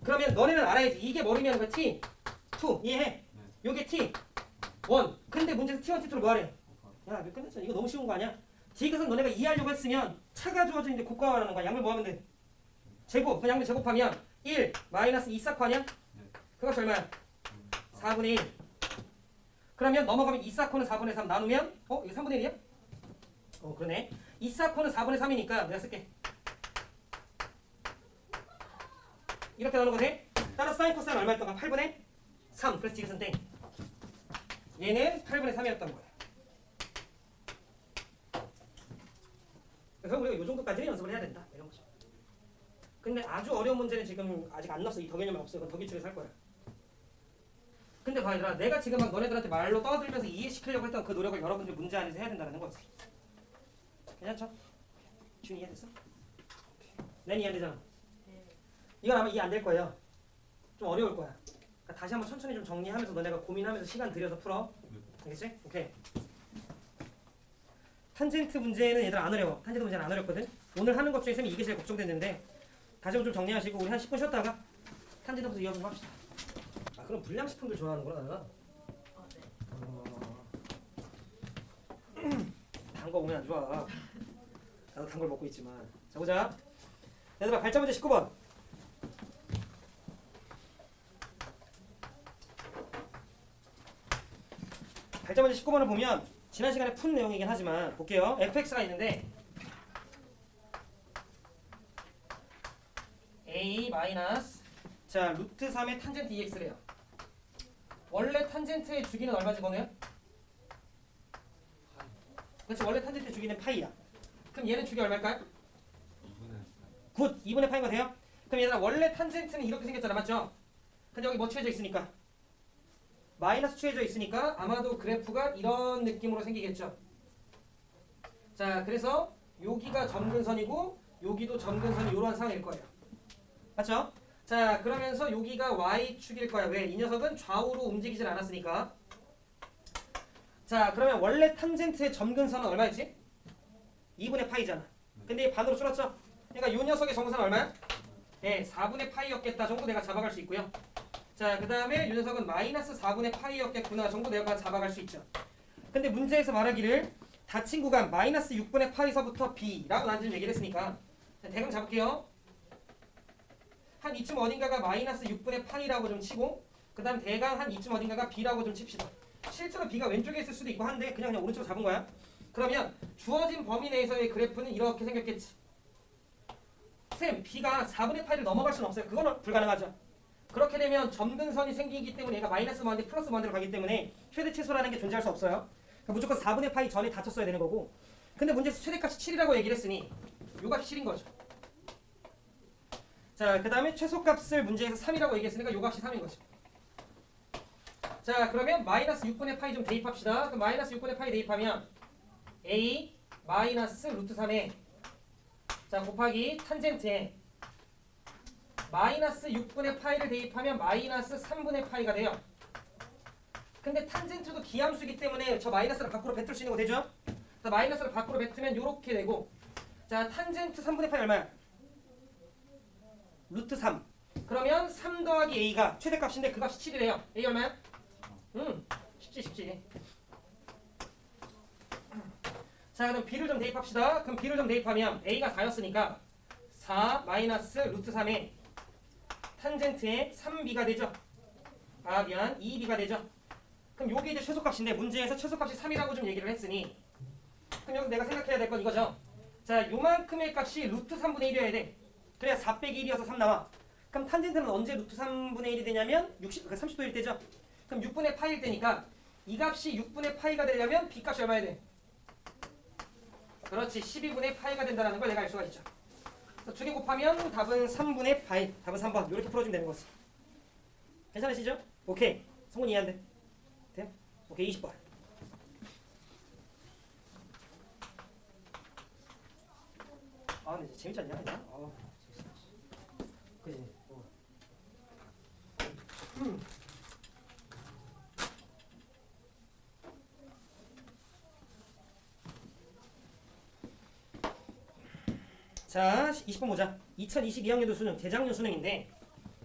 그러면 너네는 알아야지. 이게 뭐리면 그 T2 이해해? 요게 T1 근데 문제에서 T1, T2를 뭐하래? 야 이거 끝냈잖아. 이거 너무 쉬운 거 아니야? 디귿은 너네가 이해하려고 했으면 차가 주어지는데 곱과하라는 거야. 양을 뭐 하면 돼? 제곱. 그 양을 제곱하면 1 마이너스 2 사코 아니야? 그것이 얼마야? 4분의 1. 그러면 넘어가면 2 사코는 4분의 3 나누면 이거 3분의 1이야? 그러네. 2 사코는 4분의 3이니까 내가 쓸게. 이렇게 나오는 거지? 따라서 사인 코사인 얼마였던 거야? 8분의 3. 그래서 디귿은 땡. 얘는 8분의 3이었던 거야. 그래서 우리가 이 정도까지는 연습을 해야 된다. 이런 거죠. 근데 아주 어려운 문제는 지금 아직 안 넣었어. 이 더 개념이 없어요. 그건 더 기출에서 할 거야. 근데 봐 얘들아, 내가 지금 막 너네들한테 말로 떠들면서 이해시키려고 했던 그 노력을 여러분들 문제 안에서 해야 된다는 거지. 괜찮죠? 지금 이해됐어? 난 이해 안 되잖아. 이건 아마 이해 안 될 거예요. 좀 어려울 거야. 그러니까 다시 한번 천천히 좀 정리하면서 너네가 고민하면서 시간 들여서 풀어. 알겠지? 오케이. 탄젠트 문제는 얘들 안 어려워. 탄젠트 문제는 안 어렵거든. 오늘 하는 것 중에 쌤이 이게 제일 걱정됐는데 다시 한번 좀 정리하시고 우리 한 10분 쉬었다가 탄젠트부터 이어서 좀 합시다. 아 그럼 불량식품들 좋아하는구나 나가. 단 거 보면 안 좋아. 나도 단 걸 먹고 있지만. 자 보자. 얘들아 발자 문제 19번. 발자 문제 19번을 보면 지난 시간에 푼 내용이긴 하지만 볼게요. fx가 있는데 a 마이너스 자 루트 3의 탄젠트 2x래요. 원래 탄젠트의 주기는 얼마지 번호야? 그렇지. 원래 탄젠트의 주기는 파이야. 그럼 얘는 주기 얼마일까요? 2분의 2분의 파이가 돼요? 그럼 얘들아 원래 탄젠트는 이렇게 생겼잖아. 맞죠? 근데 여기 뭐 취해져 있으니까 마이너스 취해져 있으니까 아마도 그래프가 이런 느낌으로 생기겠죠. 자 그래서 여기가 점근선이고 여기도 점근선이 이런 상황일 거예요. 맞죠? 자 그러면서 여기가 y축일 거야. 왜? 이 녀석은 좌우로 움직이질 않았으니까. 자 그러면 원래 탄젠트의 점근선은 얼마였지? 2분의 파이잖아. 근데 반으로 줄었죠? 그러니까 이 녀석의 점근선은 얼마야? 네 4분의 파이였겠다 정도 내가 잡아갈 수 있고요. 자 그 다음에 이 녀석은 마이너스 4분의 파이였겠구나 정도 내가 잡아갈 수 있죠. 근데 문제에서 말하기를 닫힌 구간 마이너스 6분의 파이서부터 b라고 난 지금 얘기를 했으니까 대강 잡을게요. 한 이쯤 어딘가가 마이너스 6분의 파이라고 좀 치고 그 다음 대강 한 이쯤 어딘가가 b라고 좀 칩시다. 실제로 b가 왼쪽에 있을 수도 있고 한데 그냥 오른쪽으로 잡은 거야. 그러면 주어진 범위 내에서의 그래프는 이렇게 생겼겠지. 쌤 b가 4분의 파이를 넘어갈 수는 없어요. 그거는 불가능하죠. 그렇게 되면 점근선이 생기기 때문에 얘가 마이너스 먼데 플러스 먼데로 가기 때문에 최대 최소라는 게 존재할 수 없어요. 그러니까 무조건 4분의 파이 전에 닫혔어야 되는 거고. 근데 문제에서 최대값이 7이라고 얘기를 했으니 요 값이 7인 거죠. 자, 그 다음에 최소값을 문제에서 3이라고 얘기했으니까 요 값이 3인 거죠. 자, 그러면 마이너스 6분의 파이 좀 대입합시다. 그럼 마이너스 6분의 파이 대입하면 a 마이너스 루트 3에 자 곱하기 탄젠트에 마이너스 6분의 파이를 대입하면 마이너스 3분의 파이가 돼요. 근데 탄젠트도 기함수이기 때문에 저 마이너스를 밖으로 뱉을 수 있는 거 되죠? 자, 마이너스를 밖으로 뱉으면 요렇게 되고, 자 탄젠트 3분의 8 얼마야? 루트 3. 그러면 3 더하기 a가 최대값인데 그 값이 7이래요. a 얼마야? 쉽지. 자 그럼 b를 좀 대입합시다. 그럼 b를 좀 대입하면 a가 4였으니까 4 마이너스 루트 3에 탄젠트의 3b가 되죠. 아 미안 2b가 되죠. 그럼 요게 이제 최소값인데 문제에서 최소값이 3이라고 좀 얘기를 했으니 그럼 여기서 내가 생각해야 될 건 이거죠. 자 요만큼의 값이 루트 3분의 1이어야 돼. 그래야 4 빼기 1이어서 3 나와. 그럼 탄젠트는 언제 루트 3분의 1이 되냐면 30도일 때죠. 그럼 6분의 파일 때니까 이 값이 6분의 파이가 되려면 b 값이 얼마야 돼? 그렇지 12분의 파이가 된다는 걸 내가 알 수가 있죠. 두 개 곱하면 답은 3분의 파이. 답은 3번. 이렇게 풀어주면 되는 거지. 괜찮으시죠? 오케이. 성훈이 이해한대. 돼요? 오케이 20번. 아 근데 재밌지 않냐? 그지? 자 20번 보자. 2022학년도 수능, 재작년 수능인데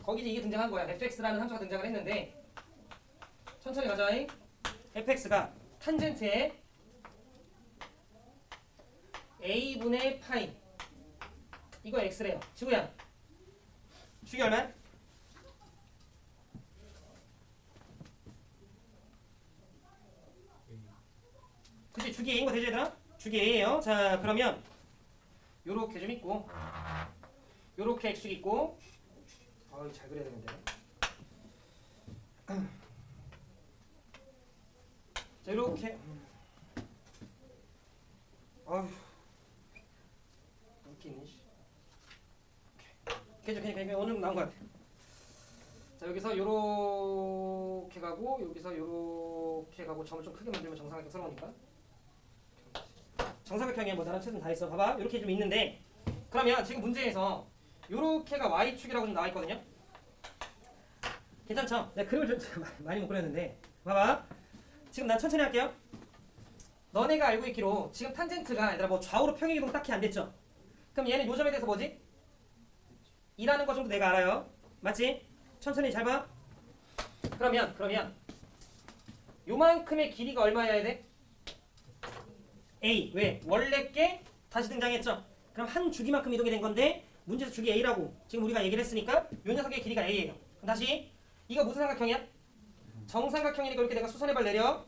거기 이게 등장한 거야. fx라는 함수가 등장을 했는데 천천히 가자. fx가 탄젠트의 a분의 파이 이거 x래요. 지구야 주기 얼마야? 그치 주기 a인 거 되죠 얘들아? 주기 a예요. 자 그러면 요렇게 좀 있고 요렇게 x축 있고 이거 잘 그려야 되는데 자 요렇게 아휴 웃기니 그냥 어느 정도 나온 것 같아. 자 여기서 요렇게 가고 여기서 요렇게 가고 점을 좀 크게 만들면 정사각형스러우니까 정사각형에 뭐 나랑 최선 다 했어. 봐봐 이렇게 좀 있는데 그러면 지금 문제에서 요렇게가 y축이라고 좀 나와 있거든요. 괜찮죠? 내가 그림을 좀 많이 못 그렸는데 봐봐 지금 난 천천히 할게요. 너네가 알고 있기로 지금 탄젠트가 얘들아 뭐 좌우로 평행이동 딱히 안 됐죠? 그럼 얘는 요점에 대해서 뭐지? 2라는 거 정도 내가 알아요. 맞지? 천천히 잘 봐. 그러면 요만큼의 길이가 얼마여야 돼? A. 왜? 원래 게 다시 등장했죠? 그럼 한 주기만큼 이동이 된 건데 문제에서 주기 A라고 지금 우리가 얘기를 했으니까 요 녀석의 길이가 A예요. 그럼 다시 이거 무슨 삼각형이야? 정삼각형이니까 이렇게 내가 수선해발 내려.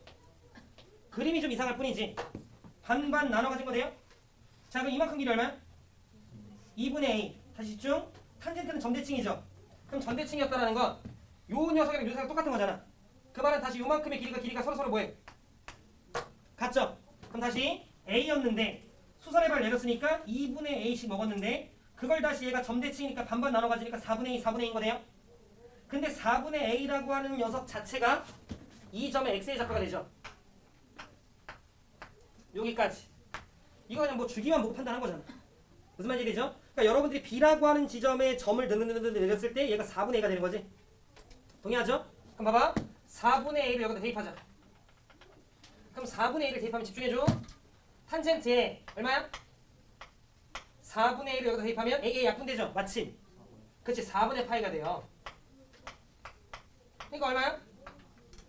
그림이 좀 이상할 뿐이지. 반반 나눠 가진 거 돼요? 자 그럼 이만큼 길이 얼마야? 2분의 A. 다시 집중. 탄젠트는 점대칭이죠. 그럼 점대칭이었다라는 건 요 녀석이랑 요 녀석이랑 똑같은 거잖아. 그 말은 다시 요만큼의 길이가 서로 뭐해? 같죠? 그럼 다시 A였는데 수선해발 내렸으니까 2분의 A씩 먹었는데 그걸 다시 얘가 점대칭이니까 반반 나눠 가지니까 4분의 2, 4분의 2인 거 돼요? 근데 4분의 A라고 하는 녀석 자체가 이 점의 X의 좌표가 되죠. 여기까지. 이거 그냥 뭐 주기만 보고 판단한 거잖아. 무슨 말인지 되죠? 그러니까 여러분들이 B라고 하는 지점에 점을 내렸을 때 얘가 4분의 A가 되는 거지. 동의하죠? 그럼 봐봐. 4분의 A를 여기다 대입하자. 그럼 4분의 A를 대입하면 집중해줘. 탄젠트에 얼마야? 4분의 A를 여기다 대입하면 A의 약분되죠? 마침. 그치 4분의 파이가 돼요. 그러니까 얼마야?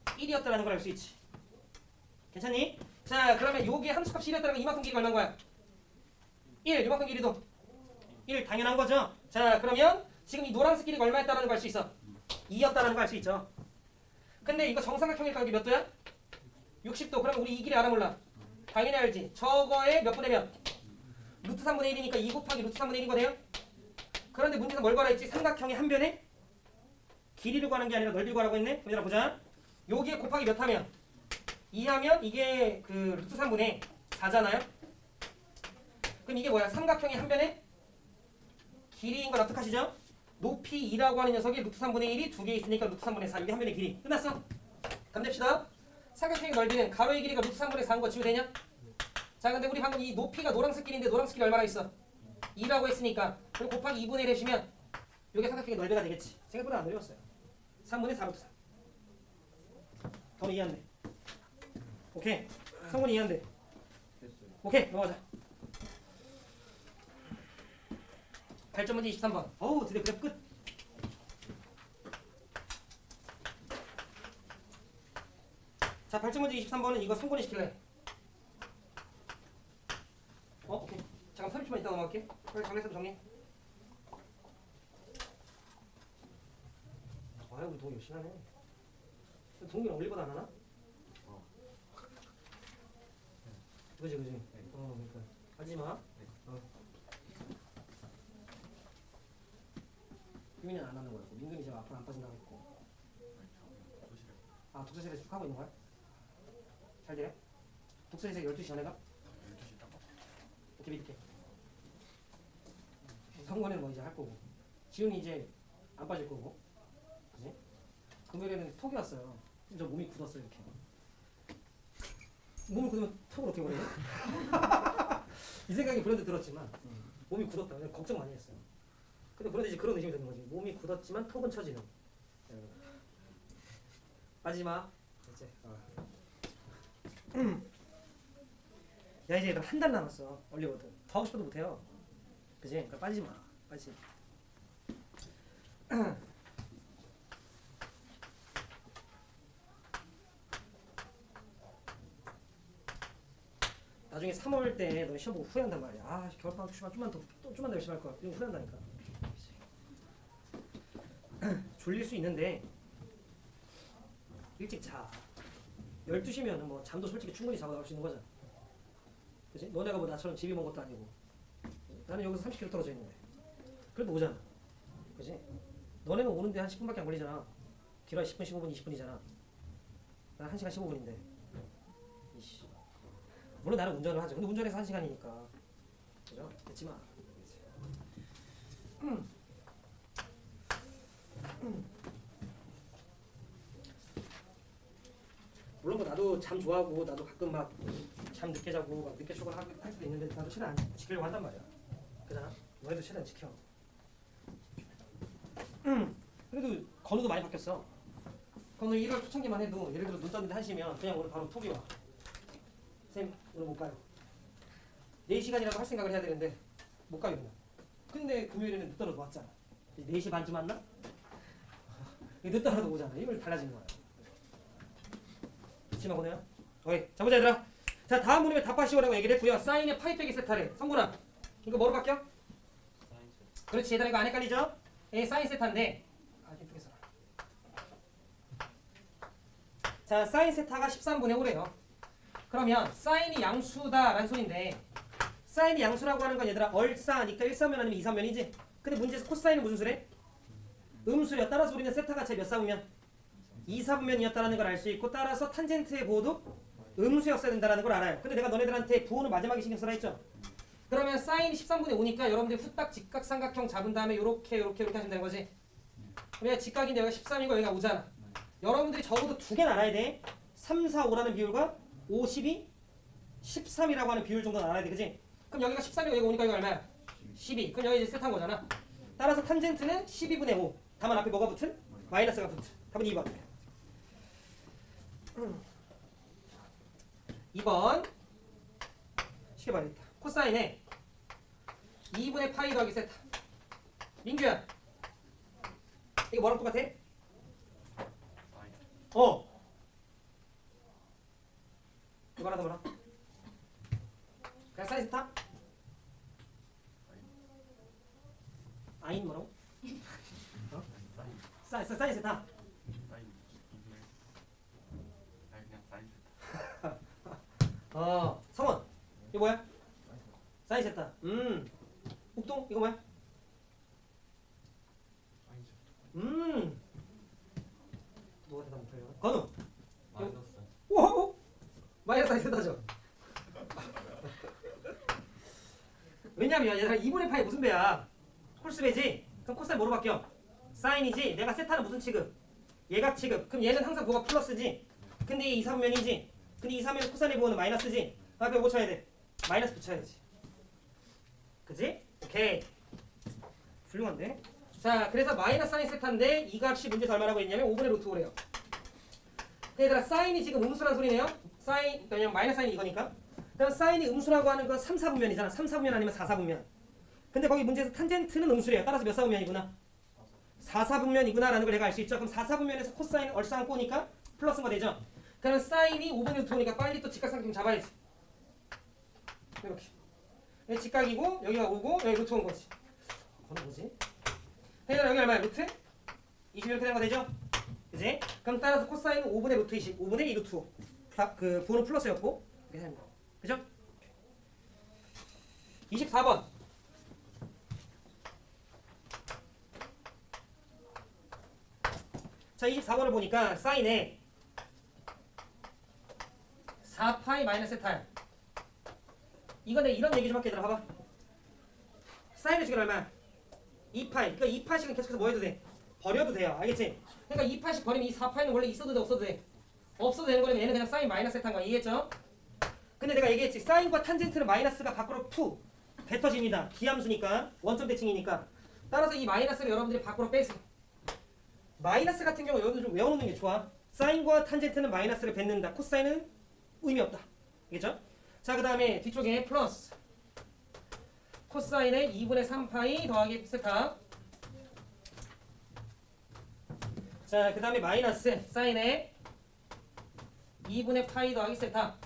1이었다라는 걸 알 수 있지. 괜찮니? 자 그러면 여기 함수값이 1이었다는 건 이만큼 길이가 얼마인 거야? 1. 이만큼 길이도 1 당연한 거죠. 자 그러면 지금 이 노란색 길이가 얼마였다는 걸 알 수 있어? 2였다는 걸 알 수 있죠. 근데 이거 정삼각형이니까 여기 몇 도야? 60도. 그럼 우리 이 길이 알아 몰라? 당연히 알지. 저거에 몇 분의 몇? 루트 3분의 1이니까 2 곱하기 루트 3분의 1인 거네요. 그런데 문제에서 뭘 구하라 했지? 삼각형의 한 변에 길이를 구하는 게 아니라 넓이를 구하라고 했네. 얘들아 보자. 여기에 곱하기 몇 하면? 2 하면 이게 그 루트 3분의 4잖아요. 그럼 이게 뭐야? 삼각형의 한 변에 길이인 걸 납득하시죠? 높이 2라고 하는 녀석이 루트 3분의 1이 두 개 있으니까 루트 3분의 4. 이게 한 변의 길이. 끝났어? 감냅시다. 삼각형의 넓이는 가로의 길이가 루트 3분의 4인 거 지우되냐? 자 근데 우리 방금 이 높이가 노란색 길인데 노란색 길이 얼마나 있어? 2라고 했으니까 그럼 곱하기 2분의 1 해주면 이게 삼각형의 넓이가 되겠지. 생각보다 안 어려웠어요. 3분의 4 루트 4. 건우 이해한대. 오케이. 성훈이 이해한대. 됐어요. 오케이. 넘어가자. 8점 문제 23번. 어우 드디어 그래 끝. 자 8점 문제 23번은 이거 성분해 시킬래? 오케이. 잠깐 30초만 이따 넘어갈게. 빨리 정리해서 정리. 아유 우리 동이 열심히 하네. 동이랑 올리고도 안 하나? 그지 그지. 그러니까 하지 마. 유민이는 안 하는 거였고 민근이 지금 앞으로 안 빠진다고 했고. 아 독서실에 쭉 하고 있는 거야? 잘 돼? 독서실에 12시 전에 가? 12시 딱 이렇게 믿을게. 성권에는 뭐 이제 할 거고 지훈이 이제 안 빠질 거고 그지? 금요일에는 톡이 왔어요. 저 몸이 굳었어요 이렇게. 몸이 굳으면 톡을 어떻게 보내요? 이 생각이 브랜드 들었지만 몸이 굳었다. 그냥 걱정 많이 했어요. 근데 브랜드 이제 그런 의심이 드는 거지. 몸이 굳었지만 톡은 처지는. 빠지마. 이제. 야 이제 한 달 남았어. 얼리거든. 더 하고 싶어도 못해요. 그지? 그러니까 빠지지 마. 빠지지 마. 나중에 3월 때 너 시험 보고 후회한단 말이야. 아 겨울방학 좀만 더 열심히 할 거야. 이거 후회한다니까. 졸릴 수 있는데 일찍 자. 12시면은 뭐 잠도 솔직히 충분히 자고 나올 수 있는 거잖아. 그치? 너네가 뭐 나처럼 집이 먼 것도 아니고 나는 여기서 30km 떨어져 있는데 그래도 오잖아. 그치? 너네는 오는데 한 10분밖에 안 걸리잖아. 길어야 10분, 15분, 20분이잖아. 난 1시간 15분인데 이씨. 물론 나는 운전을 하죠. 근데 운전해서 1시간이니까 그죠? 됐지만 물론 뭐 나도 잠 좋아하고 나도 가끔 막 잠 늦게 자고 막 늦게 출근할 수도 있는데 나도 최대한 안 지키려고 한단 말이야. 그잖아? 너희도 최대한 지켜. 그래도 건우도 많이 바뀌었어. 건우 1월 초창기만 해도 예를 들어 눈 떴는데 1시면 그냥 오늘 바로 톡이 와. 쌤 오늘 못 가요. 4시간이라도 할 생각을 해야 되는데 못 가요 그냥. 근데 금요일에는 늦더라도 왔잖아. 4시 반쯤 왔나? 늦더라도 오잖아. 이걸 달라지는 거야. 그치만 보네요. 오케이. 자 보자 얘들아. 자 다음 문음에 답하시오라고 얘기를 했고요. 사인의 파이 빼기 세타래. 성분아 이거 뭐로 바뀌어? 그렇지 얘들아 이거 안 헷갈리죠? 예, 사인 세타인데 아 이쪽에 써라. 자 사인 세타가 13분의 5래요. 그러면 사인이 양수다라는 소리인데 사인이 양수라고 하는 건 얘들아 얼사니까 1사면 아니면 2사면이지. 근데 문제에서 코사인은 무슨 수래? 음수래요. 따라서 우리는 세타가 제 몇 사분면? 2사분면이었다는 걸 알 수 있고 따라서 탄젠트의 부호도 음수였어야 된다는 걸 알아요. 근데 내가 너네들한테 부호는 마지막에 신경 쓰라 했죠? 그러면 사인이 13분의 5니까 여러분들이 후딱 직각삼각형 잡은 다음에 요렇게 하시면 되는 거지. 그러면 직각인데 여기가 13이고 여기가 5잖아. 여러분들이 적어도 두 개는 알아야 돼. 3, 4, 5라는 비율과 5, 12, 13이라고 하는 비율 정도는 알아야 돼. 그지? 그럼 여기가 13이고 여기가 5니까 여기가 얼마야? 12. 그럼 여기 이제 세트한 거잖아. 따라서 탄젠트는 12분의 5. 다만 앞에 뭐가 붙은? 마이너스가 붙은. 답은 2번. 2번 쉽게 말했다. 코사인에 2분의 파이 더하기 세타. 민규야 이거 뭐랑 똑같아? 이거 하나 더 뭐라? 그냥 사인 세타? 아인 뭐라고? 사인 세타. 성원 이거 뭐야? 사인 세타. 욱동 이거 뭐야? 누가 대답 못해요? 건우 마이너스. 오 마이너스 사인 세타죠. 왜냐면 얘들아 2분의 파이 무슨 배야? 홀수배지? 그럼 코사인 뭐로 바뀌어? 사인이지. 내가 세타는 무슨 취급? 얘가 취급. 그럼 얘는 항상 뭐가 플러스지? 근데 얘 2사분면이지? 근데 2사면 코사인의 부호는 마이너스지? 앞에 뭐 쳐야 돼? 마이너스 붙여야지. 그지? 오케이. 훌륭한데? 자 그래서 마이너스 사인 세타인데 이 값이 문제에서 얼마라고 했냐면 5분의 루트 5래요. 얘들아 사인이 지금 음수란 소리네요. 사인 왜냐면 마이너스 사인이 이거니까. 그럼 사인이 음수라고 하는 건 3, 4분면이잖아. 3, 4분면 아니면 4, 4분면. 근데 거기 문제에서 탄젠트는 음수래요. 따라서 몇 4분면이구나. 4, 4분면이구나 라는 걸 내가 알 수 있죠. 그럼 4, 4분면에서 코사인은 얼쌍 꼬니까 플러스가 되죠. 그러면 사인이 5분의 루트 오니까 빨리 또 직각삼 좀 잡아야지. 이렇게. 여기 직각이고 여기가 5고 여기 루트 온 거지. 그건 뭐지? 얘들아 여기 얼마야? 루트? 20 이렇게 되는 거 되죠? 그지? 그럼 따라서 코사인은 5분의 루트 20, 5분의 2 루트 5. 그 부호는 플러스였고 이렇게 됩니다. 그죠? 24번. 자, 24번을 보니까 사인에 4파이 마이너스 세타야. 이거 내 이런 얘기 좀 할게. 얘들아 봐봐. 사인의 식은 얼마야? 2파이. 그러니까 2파이씩은 계속해서 뭐 해도 돼? 버려도 돼요. 알겠지? 그러니까 2파이씩 버리면 이 4파이는 원래 있어도 돼 없어도 돼? 없어도 되는 거라면 얘는 그냥 사인 마이너스 세타인 거야. 이해했죠? 근데 내가 얘기했지. 사인과 탄젠트는 마이너스가 밖으로 푸 뱉어집니다. 기함수니까 원점 대칭이니까. 따라서 이 마이너스를 여러분들이 밖으로 빼세요. 마이너스 같은 경우 여러분들 좀 외워놓는 게 좋아. 사인과 탄젠트는 마이너스를 뱉는다. 코사인은 의미 없다. 알겠죠? 자, 그 다음에 뒤쪽에 플러스 코사인의 2분의 3파이 더하기 세타. 자, 그 다음에 마이너스 사인의 2분의 파이 더하기 세타.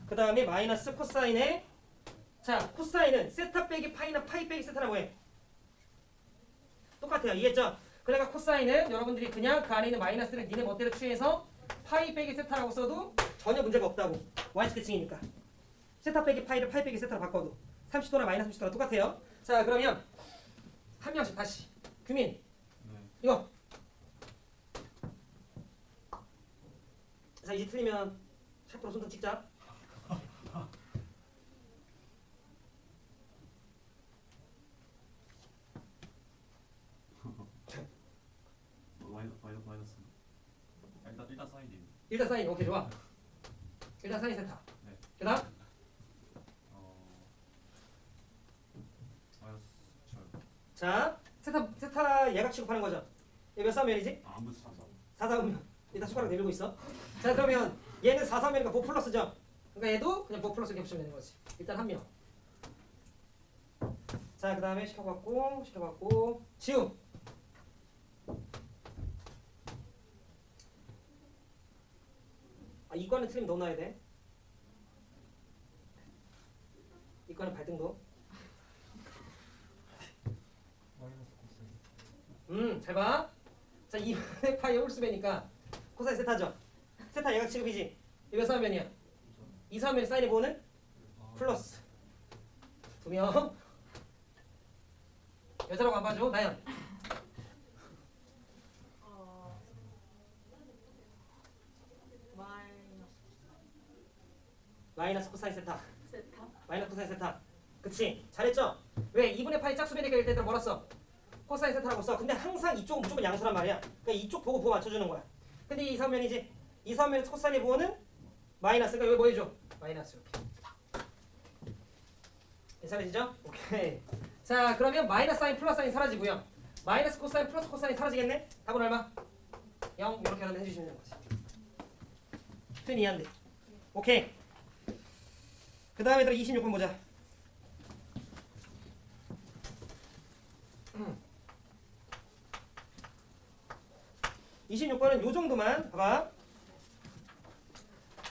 그 다음에 마이너스 코사인의 자, 코사인은 세타 빼기 파이나 파이 빼기 세타라고 해. 똑같아요. 이해했죠? 그러니까 코사인은 여러분들이 그냥 그 안에 있는 마이너스를 니네 멋대로 취해서 파이 빼기 세타라고 써도 전혀 문제가 없다고. yx 대칭이니까. 세타 빼기 파이를 파이 빼기 세타로 바꿔도 30도나 마이너스 30도나 똑같아요. 자, 그러면 한 명씩 다시. 규민. 이거. 자, 이제 틀리면 샤프로 손등 찍자. 마이너스. 일단 사인이. 일단 사인. 오케이, 좋아. 일단 사인 세타. 네. 그 다음 마이너스 절. 자, 세타 예각 취급하는 거죠. 얘 몇 사면이지? 안 붙여서. 4, 4면 일단 숟가락 내밀고 있어. 자, 그러면 얘는 4, 4면이니까 보 플러스죠. 그러니까 얘도 그냥 보 플러스 이렇게 붙이면 되는 거지. 일단 한 명. 자, 그 다음에 시켜갖고 지움. 아, 이거는 틀리면 넣어놔야 돼. 이거는 발등도. 잘 봐. 자, 2분의 파이 홀수배니까 코사인 세타죠. 세타 예각 취급이지. 이거 사면이야. 이 사면 사인의 보호는 플러스. 2명. 여자라고 안 봐줘. 나연. 마이너스 코사인 세타. 마이너스 코사인 세타. 그치? 잘했죠? 왜? 2분의 파이 짝수배니까 일단 뭐라 써? 코사인 세타라고 써. 근데 항상 이쪽은 무조건 양수란 말이야. 그러니까 이쪽 보고 부호 맞춰주는 거야. 근데 이 사면이지. 이 사면에서 코사인의 부호는 마이너스가 여기 뭐 해줘? 마이너스 이렇게. 괜찮으시죠? 오케이. 자, 그러면 마이너스 사인 플러스 사인 사라지고요. 마이너스 코사인 플러스 코사인 사라지겠네? 답은 얼마? 0 이렇게 하면 해주시면 되는 거지. 표현 이해한대. 오케이. 그 다음에 26번 보자. 26번은 요 정도만 봐봐.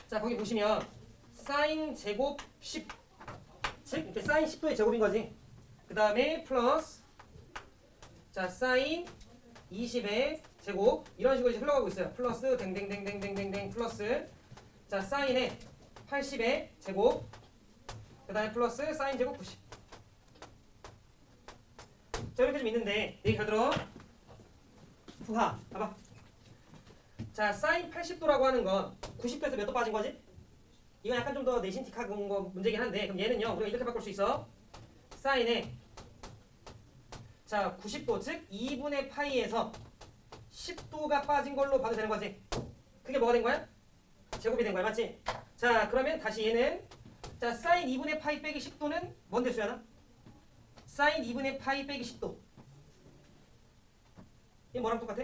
자, 거기 보시면 사인 제곱 10, 즉 이렇게 사인 10도의 제곱인 거지. 그 다음에 플러스 자 사인 20의 제곱 이런 식으로 이제 흘러가고 있어요. 플러스 댕댕댕댕댕댕댕 플러스 자 사인의 80의 제곱 그 다음에 플러스 사인 제곱 90. 자, 이렇게 좀 있는데 얘기 잘 들어. 후하 봐봐. 자, 사인 80도라고 하는 건 90도에서 몇 도 빠진 거지? 이건 약간 좀 더 내신틱한 거 문제긴 한데 그럼 얘는요 우리가 이렇게 바꿀 수 있어. 사인에 자 90도 즉 2분의 파이에서 10도가 빠진 걸로 봐도 되는 거지. 그게 뭐가 된 거야? 제곱이 된 거야, 맞지? 자, 그러면 다시 얘는 자 사인 2분의 파이 빼기 10도는 뭔데 수야나? 사인 2분의 파이 빼기 10도. 이게 뭐랑 똑같아?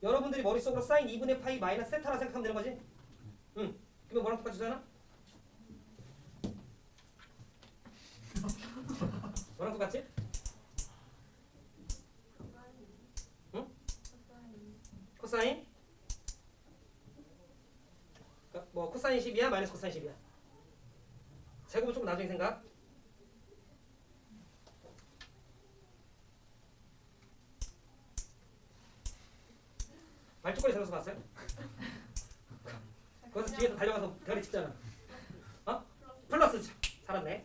여러분들이 머릿속으로 사인 2분의 파이 마이너스 세타라 생각하면 되는 거지? 응. 그러면 뭐랑 똑같잖아? 뭐랑 똑같지? 응? 코사인? 뭐 코사인 10이야? 마이너스 코사인 10이야? 제곱은 조금 나중에 생각. 발톱걸이 잘라서 봤어요? 거기서 뒤에서 달려가서 별이 찍잖아. 어? 플러스. 살았네.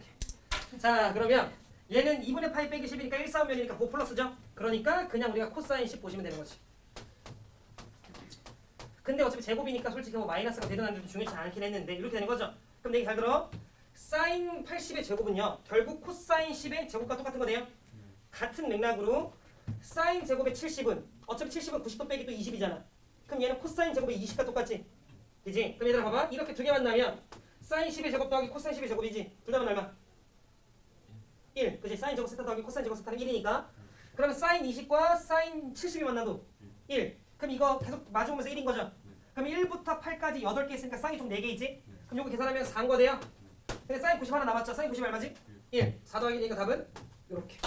자, 그러면 얘는 2분의 파이 빼기 10이니까 1사분면이니까 9 플러스죠? 그러니까 그냥 우리가 코사인 10 보시면 되는 거지. 근데 어차피 제곱이니까 솔직히 뭐 마이너스가 되든 안 되든 중요치 않긴 했는데 이렇게 되는 거죠. 그럼 얘기 잘 들어. 사인 80의 제곱은요. 결국 코사인 10의 제곱과 똑같은 거네요. 같은 맥락으로 사인 제곱의 70은 어차피 70은 90도 빼기 또 20이잖아. 그럼 얘는 코사인 제곱의 20과 똑같지? 그지? 그럼 얘들아 봐봐. 이렇게 두 개 만나면 사인 10의 제곱 더하기 코사인 10의 제곱이지? 둘 다 만나면 얼마? 1. 그지? 사인 제곱 세타 더하기 코사인 제곱 세타는 1이니까. 그러면 사인 20과 사인 70이 만나도 1. 그럼 이거 계속 마주보면서 1인 거죠? 그럼 1부터 8까지 8개 있으니까 사인이 총 4개이지? 그럼 요거 계산하면 4인 거 돼요? 근데 사인 90 하나 남았죠? 사인 90 얼마지? 1. 4 더하기 1이니까 답은 요렇게.